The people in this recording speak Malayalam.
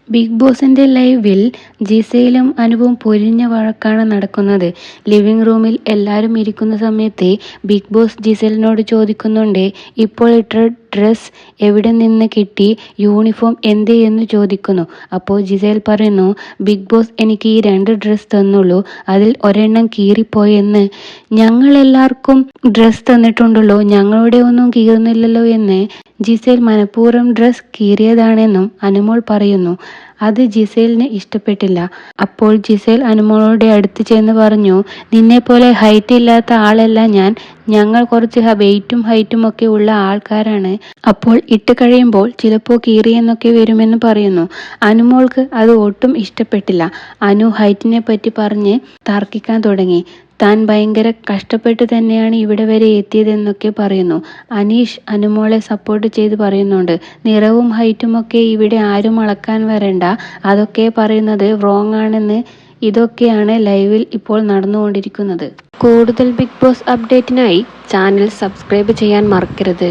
ബിഗ് ബോസിന്റെ ലൈവിൽ ജിസയിലും അനുവും പൊരിഞ്ഞ വഴക്കാണ് നടക്കുന്നത്. ലിവിംഗ് റൂമിൽ എല്ലാവരും ഇരിക്കുന്ന സമയത്ത് ബിഗ് ബോസ് ജിസലിനോട് ചോദിക്കുന്നുണ്ട്, ഇപ്പോൾ ഇട്ട ഡ്രസ് എവിടെ നിന്ന് കിട്ടി, യൂണിഫോം എന്തേ എന്ന് ചോദിക്കുന്നു. അപ്പോൾ ജിസേൽ പറയുന്നു, ബിഗ് ബോസ് എനിക്ക് ഈ 2 ഡ്രസ് തന്നുള്ളൂ, അതിൽ ഒരെണ്ണം കീറിപ്പോയെന്ന്. ഞങ്ങളെല്ലാവർക്കും ഡ്രസ് തന്നിട്ടുണ്ടല്ലോ, ഞങ്ങളുടെ ഒന്നും കീറുന്നില്ലല്ലോ എന്ന് ജിസേൽ മനഃപൂർവ്വം ഡ്രസ് കീറിയതാണെന്നും അനുമോൾ പറയുന്നു. അത് ജിസേലിന് ഇഷ്ടപ്പെട്ടില്ല. അപ്പോൾ ജിസേൽ അനുമോളുടെ അടുത്ത് ചെന്ന് പറഞ്ഞു, നിന്നെപ്പോലെ ഹൈറ്റ് ഇല്ലാത്ത ആളല്ല ഞാൻ, ഞങ്ങൾ കുറച്ച് വെയിറ്റും ഹൈറ്റും ഒക്കെ ഉള്ള ആൾക്കാരാണ്. അപ്പോൾ ഇട്ട് കഴിയുമ്പോൾ ചിലപ്പോൾ കീറിയെന്നൊക്കെ വരുമെന്ന് പറയുന്നു. അനുമോൾക്ക് അത് ഒട്ടും ഇഷ്ടപ്പെട്ടില്ല. അനു ഹൈറ്റിനെ പറ്റി പറഞ്ഞ് തർക്കിക്കാൻ തുടങ്ങി. താൻ ഭയങ്കര കഷ്ടപ്പെട്ട് തന്നെയാണ് ഇവിടെ വരെ എത്തിയതെന്നൊക്കെ പറയുന്നു. അനീഷ് അനുമോളെ സപ്പോർട്ട് ചെയ്ത് പറയുന്നുണ്ട്, നിറവും ഹൈറ്റും ഒക്കെ ഇവിടെ ആരും അളക്കാൻ വരണ്ട, അതൊക്കെ പറയുന്നത് റോങ് ആണെന്ന്. ഇതൊക്കെയാണ് ലൈവിൽ ഇപ്പോൾ നടന്നുകൊണ്ടിരിക്കുന്നത്. കൂടുതൽ ബിഗ് ബോസ് അപ്ഡേറ്റിനായി ചാനൽ സബ്സ്ക്രൈബ് ചെയ്യാൻ മറക്കരുത്.